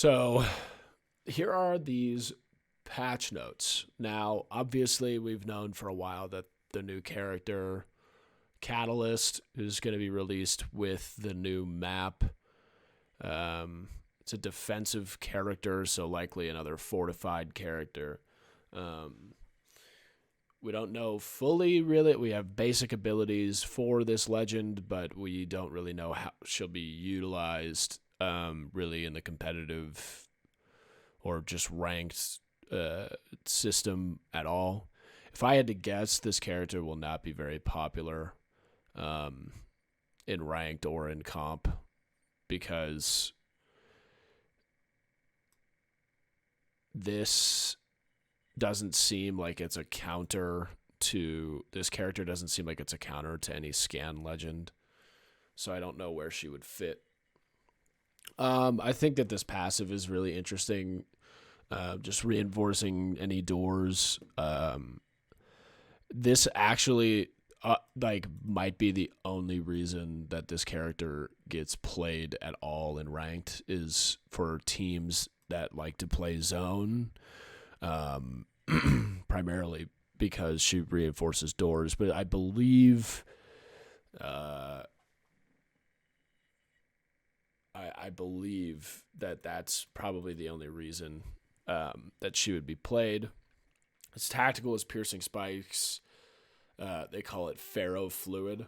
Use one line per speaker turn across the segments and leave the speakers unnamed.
So here are these patch notes. Now, obviously, we've known for a while that the new character Catalyst is going to be released with the new map. It's a defensive character, so likely another fortified character. Um, we don't know fully, really. We have basic abilities for this legend, but we don't really know how she'll be utilized really in the competitive or just ranked system at all. If I had to guess, this character will not be very popular in ranked or in comp because this doesn't seem like it's a counter to this character doesn't seem like it's a counter to any scan legend. So I don't know where she would fit. I think that this passive is really interesting. Just reinforcing any doors. This actually might be the only reason that this character gets played at all in ranked is for teams that like to play zone, primarily because she reinforces doors. But I believe, I believe that that's probably the only reason that she would be played. It's tactical as piercing spikes. They call it ferro fluid.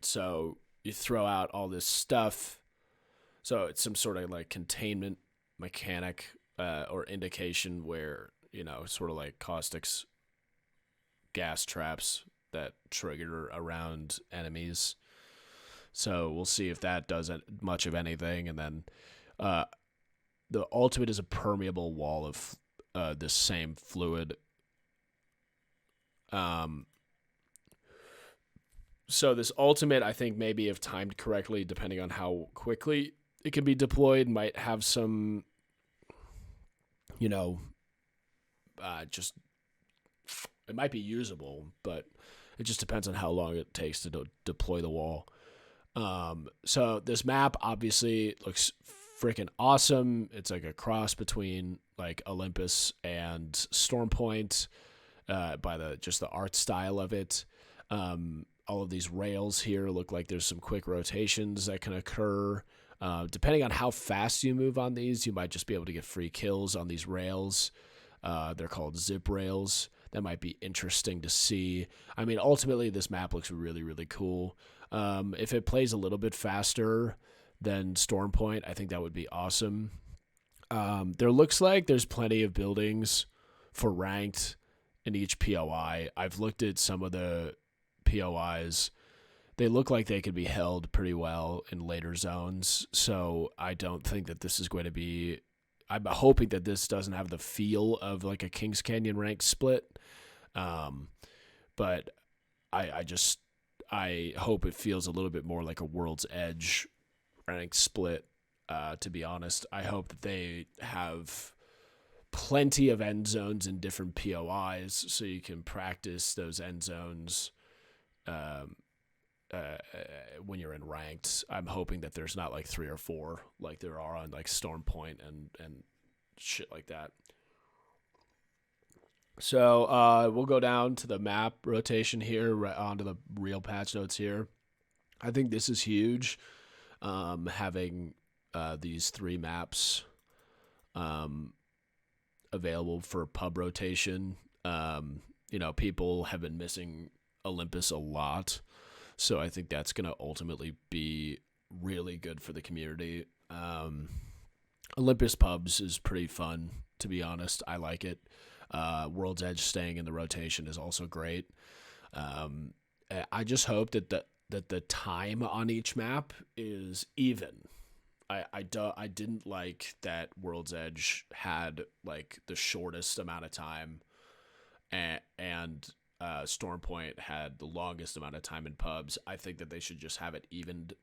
So you throw out all this stuff. So it's some sort of like containment mechanic or indication where, sort of like caustics gas traps that trigger around enemies. So we'll see if that does much of anything. And then the ultimate is a permeable wall of this same fluid. So this ultimate, I think maybe if timed correctly, depending on how quickly it can be deployed, might have some, just it might be usable, but it just depends on how long it takes to deploy the wall. So this map obviously looks freaking awesome. It's like a cross between like Olympus and Stormpoint by the art style of it. All of these rails here look like there's some quick rotations that can occur. Depending on how fast you move on these, you might just be able to get free kills on these rails. They're called zip rails. That might be interesting to see. I mean, ultimately, this map looks really, really cool. If it plays a little bit faster than Stormpoint, I think that would be awesome. There looks like there's plenty of buildings for ranked in each POI. I've looked at some of the POIs. They look like they could be held pretty well in later zones, so I don't think that this is going to be... I'm hoping that this doesn't have the feel of like a Kings Canyon ranked split, but I hope it feels a little bit more like a World's Edge ranked split. To be honest, I hope that they have plenty of end zones in different POIs, so you can practice those end zones when you're in ranked. I'm hoping that there's not like 3 or 4 like there are on like Stormpoint and shit like that. So we'll go down to the map rotation here, right onto the real patch notes here. I think this is huge, having these 3 maps available for pub rotation. People have been missing Olympus a lot, so I think that's going to ultimately be really good for the community. Olympus pubs is pretty fun, to be honest. I like it. World's Edge staying in the rotation is also great. I just hope that the time on each map is even. I didn't like that World's Edge had like the shortest amount of time, and Stormpoint had the longest amount of time in pubs. I think that they should just have it evened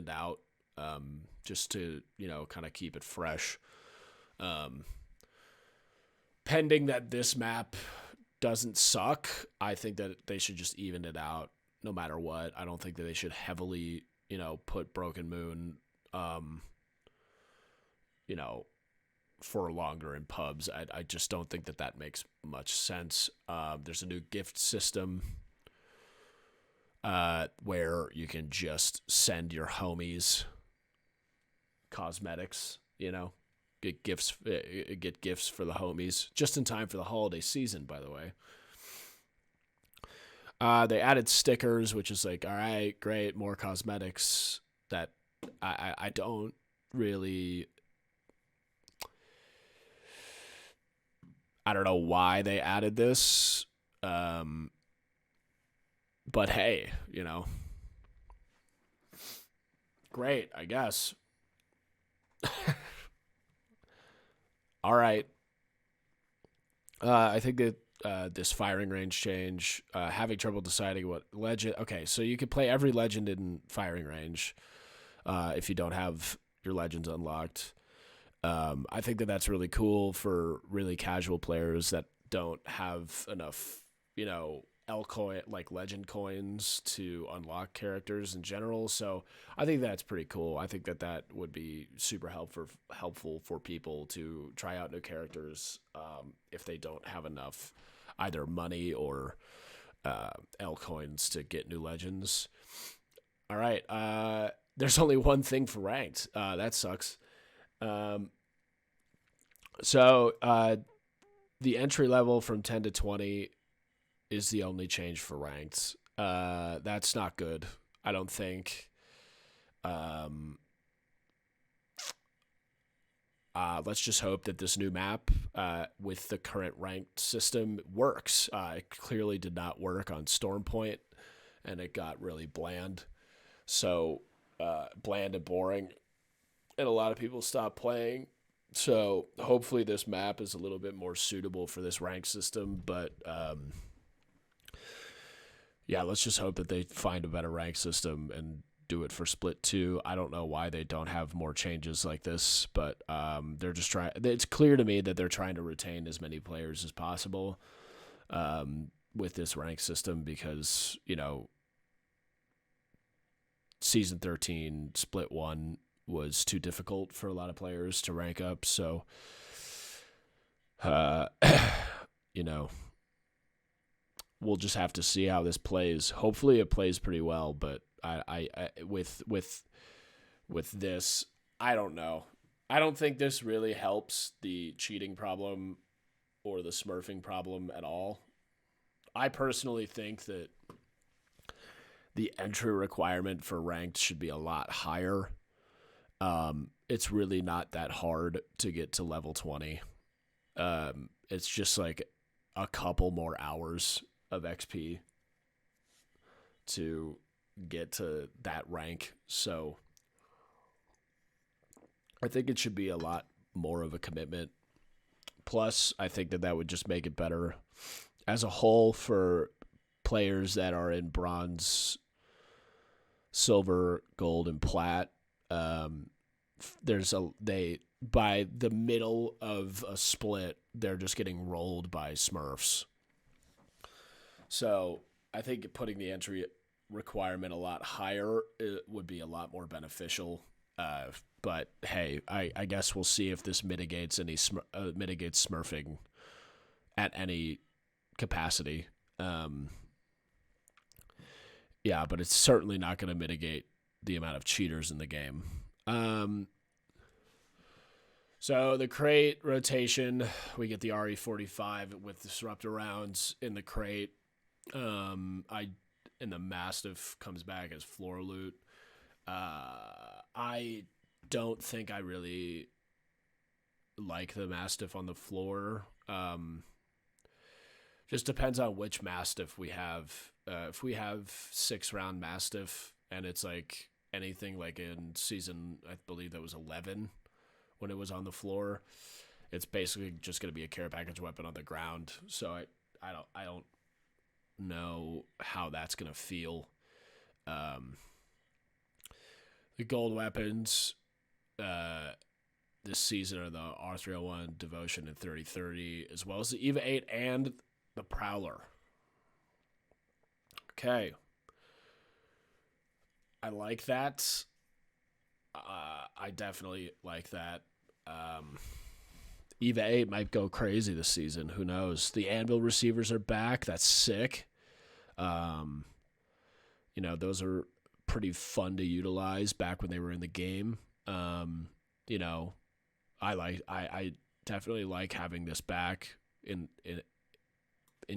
out, just to kind of keep it fresh. Pending that this map doesn't suck, I think that they should just even it out no matter what. I don't think that they should heavily, put Broken Moon, you know, for longer in pubs. I just don't think that that makes much sense. There's a new gift system where you can just send your homies cosmetics, get gifts for the homies just in time for the holiday season, by the way. They added stickers, which is like, all right, great, more cosmetics. That I don't really, I don't know why they added this, but hey, great, I guess. All right. I think that this firing range change, having trouble deciding what legend. Okay, so you could play every legend in firing range if you don't have your legends unlocked. I think that that's really cool for really casual players that don't have enough, L coin like legend coins to unlock characters in general. So I think that's pretty cool. I think that that would be super helpful for people to try out new characters if they don't have enough either money or L coins to get new legends. All right. There's only one thing for ranked. That sucks. So the entry level from 10 to 20 is the only change for ranked. That's not good, I don't think. Let's just hope that this new map with the current ranked system works. It clearly did not work on Stormpoint, and it got really bland. So bland and boring, and a lot of people stopped playing. So hopefully this map is a little bit more suitable for this rank system, but yeah, let's just hope that they find a better rank system and do it for Split 2. I don't know why they don't have more changes like this, but they're just trying. It's clear to me that they're trying to retain as many players as possible with this rank system because, Season 13, Split 1 was too difficult for a lot of players to rank up. So, we'll just have to see how this plays. Hopefully, it plays pretty well. But I with this, I don't know. I don't think this really helps the cheating problem or the smurfing problem at all. I personally think that the entry requirement for ranked should be a lot higher. It's really not that hard to get to level 20. It's just like a couple more hours of XP to get to that rank. So I think it should be a lot more of a commitment. Plus, I think that would just make it better as a whole for players that are in bronze, silver, gold, and plat. By the middle of a split, they're just getting rolled by Smurfs. So I think putting the entry requirement a lot higher would be a lot more beneficial. But hey, I guess we'll see if this mitigates mitigates smurfing at any capacity. Yeah, but it's certainly not going to mitigate the amount of cheaters in the game. So the crate rotation, we get the RE45 with disruptor rounds in the crate. And the Mastiff comes back as floor loot. I don't think I really like the Mastiff on the floor. Just depends on which Mastiff we have. If we have 6-round Mastiff and it's like anything like in season, I believe that was 11 when it was on the floor, it's basically just going to be a care package weapon on the ground. So I don't know how that's going to feel. The gold weapons this season are the R301, Devotion, and 3030, as well as the EVA 8 and the Prowler. Okay. I like that. I definitely like that. Um, Eva 8 might go crazy this season. Who knows? The Anvil receivers are back. That's sick. Um, those are pretty fun to utilize back when they were in the game. Um, you know, I definitely like having this back in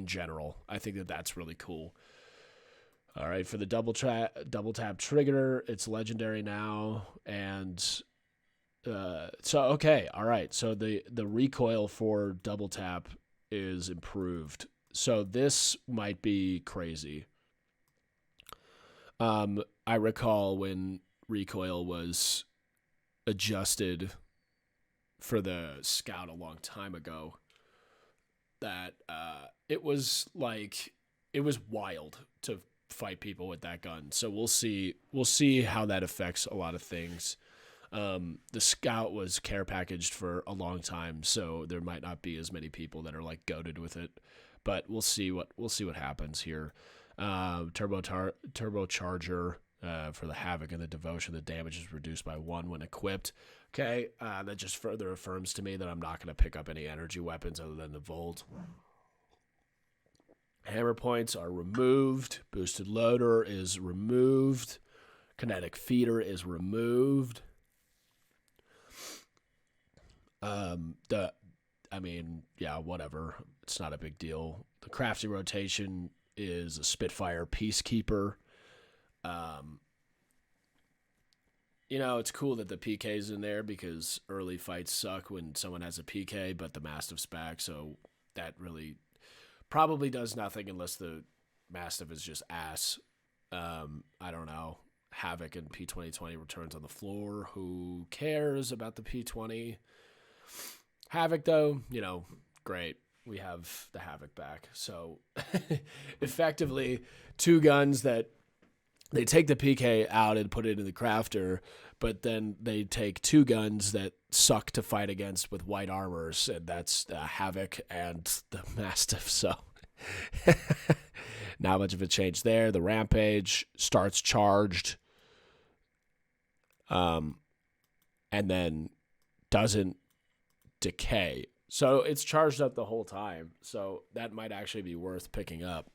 general. I think that that's really cool. All right, for the double tap trigger, it's legendary now, and okay, all right. So the recoil for double tap is improved. So this might be crazy. I recall when recoil was adjusted for the Scout a long time ago that it was wild to fight people with that gun. So we'll see how that affects a lot of things. The Scout was care packaged for a long time, so there might not be as many people that are like goated with it, but we'll see what happens here. Turbocharger for the Havoc and the Devotion. The damage is reduced by 1 when equipped. Okay, that just further affirms to me that I'm not going to pick up any energy weapons other than the Volt. Hammer points are removed. Boosted loader is removed. Kinetic feeder is removed. Whatever. It's not a big deal. The crafting rotation is a Spitfire Peacekeeper. It's cool that the PK's in there because early fights suck when someone has a PK, but the Mastiff's back, so that really probably does nothing unless the Mastiff is just ass. I don't know. Havoc and P2020 returns on the floor. Who cares about the P20? Havoc, though, great. We have the Havoc back. So, effectively, 2 guns that they take the PK out and put it in the crafter, but then they take 2 guns that suck to fight against with white armors, and that's the Havoc and the Mastiff. So, not much of a change there. The Rampage starts charged, and then doesn't decay. So it's charged up the whole time. So that might actually be worth picking up.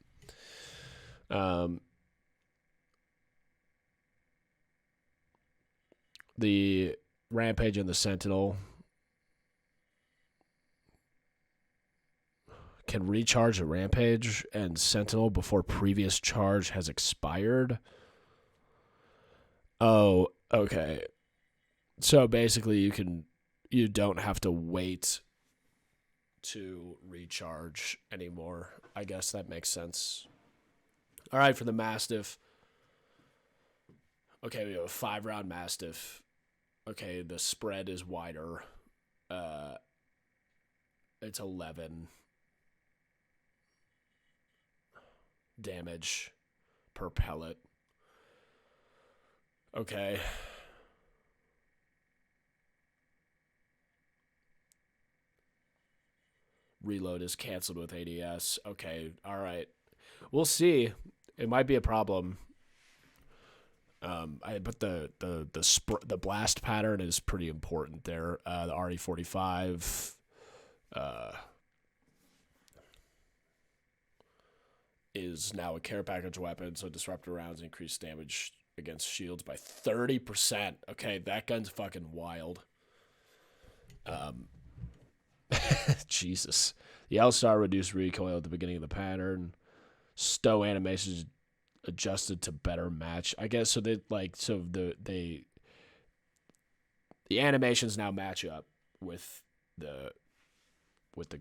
The Rampage and the Sentinel can recharge a Rampage and Sentinel before previous charge has expired. Oh, okay. So basically you don't have to wait to recharge anymore. I guess that makes sense. All right, for the Mastiff. Okay, we have a 5-round Mastiff. Okay, the spread is wider. It's 11 damage per pellet. Okay. Reload is canceled with ADS. Okay, all right. We'll see. It might be a problem. But the blast pattern is pretty important there. The RE45 is now a care package weapon, so disruptor rounds increase damage against shields by 30%. Okay, that gun's fucking wild. Jesus. The L-Star reduced recoil at the beginning of the pattern. Stow animations adjusted to better match. I guess so the animations now match up with the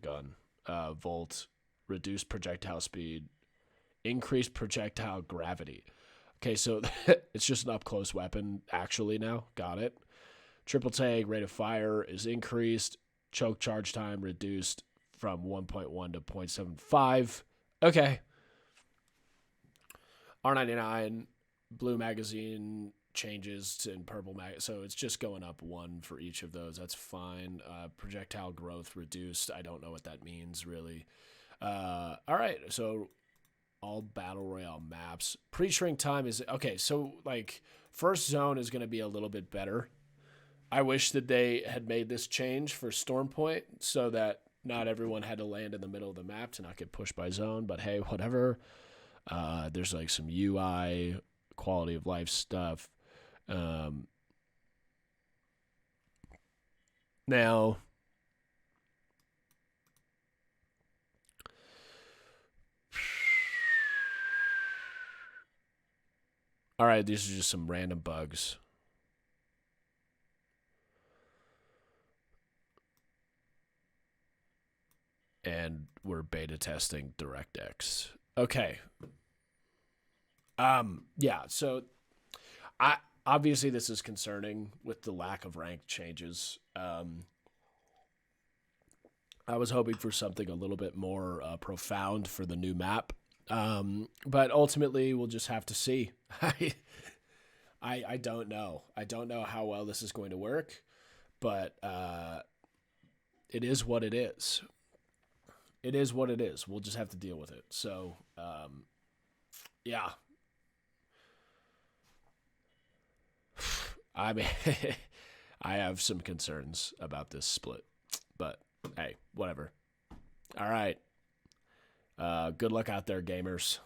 gun. Volt, reduced projectile speed, increased projectile gravity. Okay, so it's just an up-close weapon actually now. Got it. Triple tag, rate of fire is increased. Choke charge time reduced from 1.1 to 0.75. Okay. R99, blue magazine changes in purple so it's just going up 1 for each of those. That's fine. Projectile growth reduced. I don't know what that means really. All right, so all battle royale maps. Pre-shrink time is okay. So like first zone is going to be a little bit better. I wish that they had made this change for Storm Point so that not everyone had to land in the middle of the map to not get pushed by zone. But hey, whatever. There's like some UI quality of life stuff. Now, all right, these are just some random bugs. And we're beta testing DirectX. Okay. Yeah, so I obviously this is concerning with the lack of rank changes. I was hoping for something a little bit more profound for the new map. But ultimately we'll just have to see. I don't know. I don't know how well this is going to work, but it is what it is. It is what it is. We'll just have to deal with it. So, yeah. I mean, I have some concerns about this split, but hey, whatever. All right. Good luck out there, gamers.